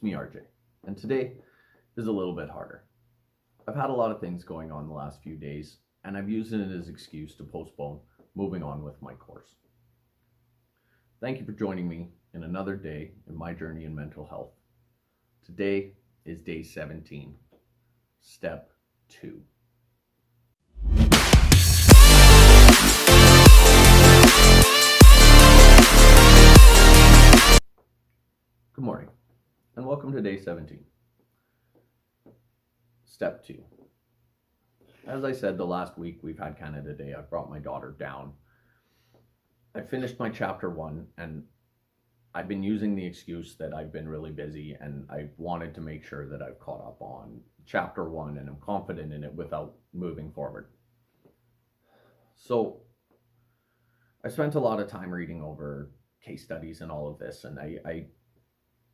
It's me, RJ, and today is a little bit harder. I've had a lot of things going on the last few days, and I've used it as an excuse to postpone moving on with my course. Thank you for joining me in another day in my journey in mental health. Today is day 17, step 2. Good morning, and welcome to day 17. Step 2. As I said, the last week we've had Canada Day. I brought my daughter down. I finished my chapter 1, and I've been using the excuse that I've been really busy, and I wanted to make sure that I've caught up on chapter 1 and I'm confident in it without moving forward. So I spent a lot of time reading over case studies and all of this, and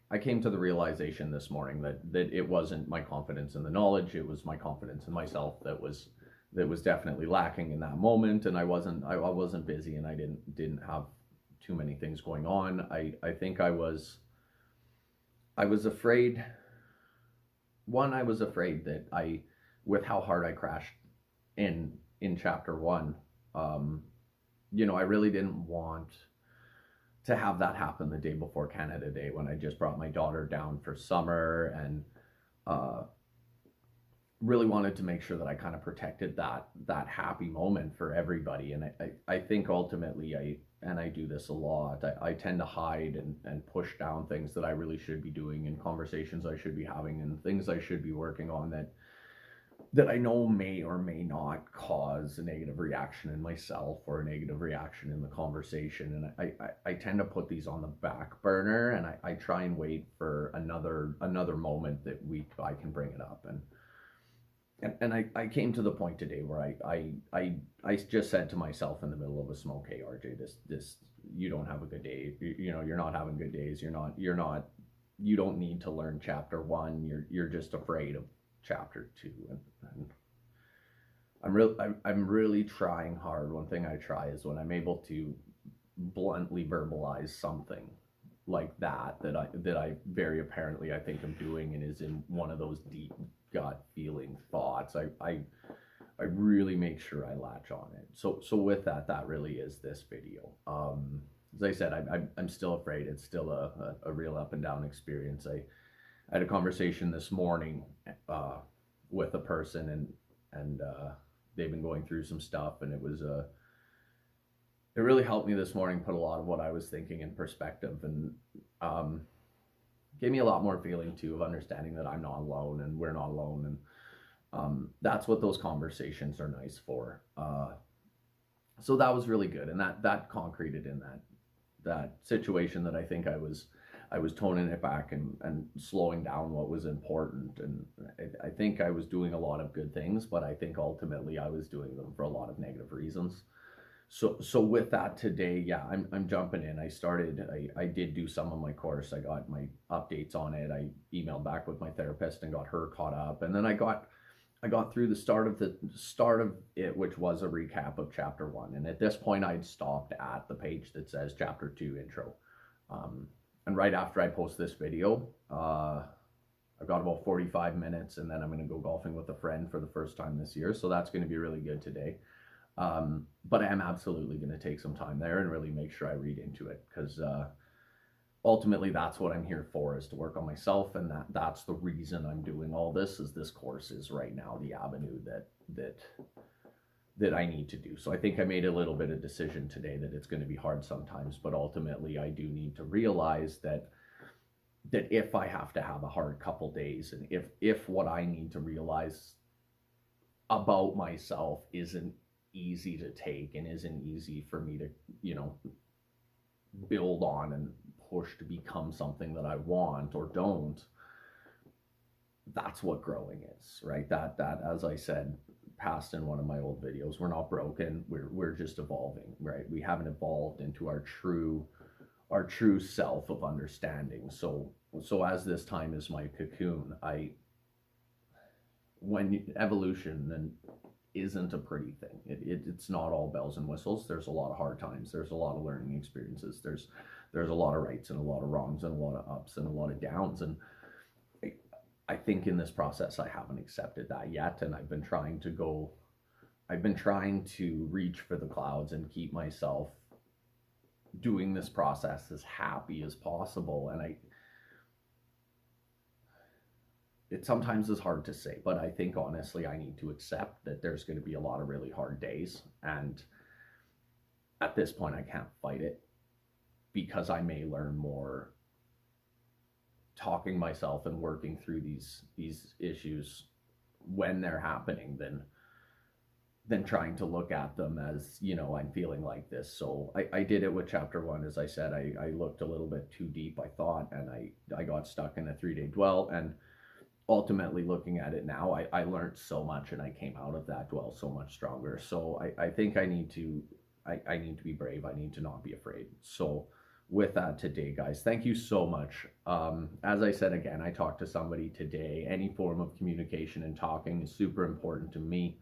I came to the realization this morning that it wasn't my confidence in the knowledge, it was my confidence in myself that was definitely lacking in that moment. And I wasn't busy, and I didn't have too many things going on. I think I was afraid. One, I was afraid that with how hard I crashed in chapter 1, I really didn't want to have that happen the day before Canada Day, when I just brought my daughter down for summer, and really wanted to make sure that I kind of protected that happy moment for everybody. And I think ultimately I do this a lot, I tend to hide and push down things that I really should be doing, and conversations I should be having, and things I should be working on that I know may or may not cause a negative reaction in myself or a negative reaction in the conversation. And I tend to put these on the back burner, and I try and wait for another moment that I can bring it up. And I came to the point today where I just said to myself in the middle of a smoke, hey RJ, this you don't have a good day. You're not having good days. You don't need to learn chapter 1. You're just afraid of chapter 2. And I'm really trying hard. One thing I try is when I'm able to bluntly verbalize something like that I very apparently I think I'm doing, and is in one of those deep gut feeling thoughts, I really make sure I latch on it. So with that really is this video. As I said, I'm still afraid. It's still a real up and down experience. I had a conversation this morning with a person, and they've been going through some stuff, and it really helped me this morning put a lot of what I was thinking in perspective, and gave me a lot more feeling too of understanding that I'm not alone and we're not alone. And that's what those conversations are nice for. So that was really good, and that concreted in that situation that I think I was toning it back and slowing down what was important. And I think I was doing a lot of good things, but I think ultimately I was doing them for a lot of negative reasons. So with that today, yeah, I'm jumping in. I did do some of my course. I got my updates on it. I emailed back with my therapist and got her caught up. And then I got through the start of it, which was a recap of chapter 1. And at this point I'd stopped at the page that says chapter 2 intro. And right after I post this video, I've got about 45 minutes, and then I'm going to go golfing with a friend for the first time this year. So that's going to be really good today. But I am absolutely going to take some time there and really make sure I read into it, because ultimately that's what I'm here for, is to work on myself. And that's the reason I'm doing all this, is this course is right now the avenue that I need to do. So I think I made a little bit of decision today that it's going to be hard sometimes, but ultimately I do need to realize that if I have to have a hard couple days, and if what I need to realize about myself isn't easy to take and isn't easy for me to build on and push to become something that I want or don't, that's what growing is, right? That as I said past in one of my old videos, we're not broken, we're just evolving, right? We haven't evolved into our true self of understanding. So as this time is my cocoon, when evolution and isn't a pretty thing. It's not all bells and whistles. There's a lot of hard times. There's a lot of learning experiences. There's a lot of rights and a lot of wrongs and a lot of ups and a lot of downs. And I think in this process I haven't accepted that yet, and I've been trying to reach for the clouds and keep myself doing this process as happy as possible. And it sometimes is hard to say, but I think honestly I need to accept that there's going to be a lot of really hard days, and at this point I can't fight it, because I may learn more talking myself and working through these issues when they're happening than trying to look at them as, I'm feeling like this. So I did it with chapter 1. As I said, I looked a little bit too deep, I thought, and I got stuck in a 3-day dwell. And ultimately, looking at it now, I learned so much, and I came out of that dwell so much stronger. So I think I need to be brave. I need to not be afraid. So with that today, guys, thank you so much. As I said, again, I talked to somebody today. Any form of communication and talking is super important to me.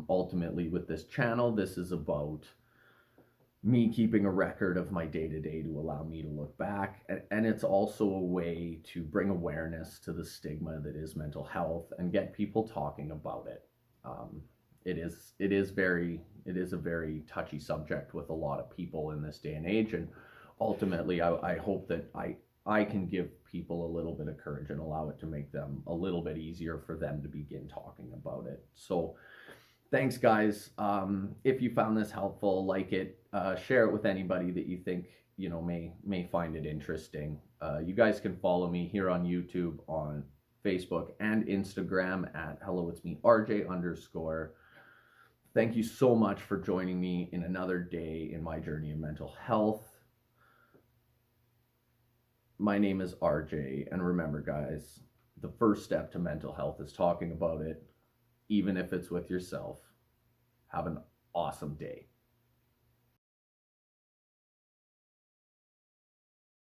Ultimately, with this channel, this is about me keeping a record of my day-to-day to allow me to look back. And it's also a way to bring awareness to the stigma that is mental health and get people talking about it. It is a very touchy subject with a lot of people in this day and age. And ultimately, I hope that I can give people a little bit of courage and allow it to make them a little bit easier for them to begin talking about it. So thanks, guys. If you found this helpful, like it, share it with anybody that you think may find it interesting. You guys can follow me here on YouTube, on Facebook, and Instagram at Hello It's Me RJ_. Thank you so much for joining me in another day in my journey in mental health. My name is RJ, and remember, guys, the first step to mental health is talking about it, even if it's with yourself. Have an awesome day.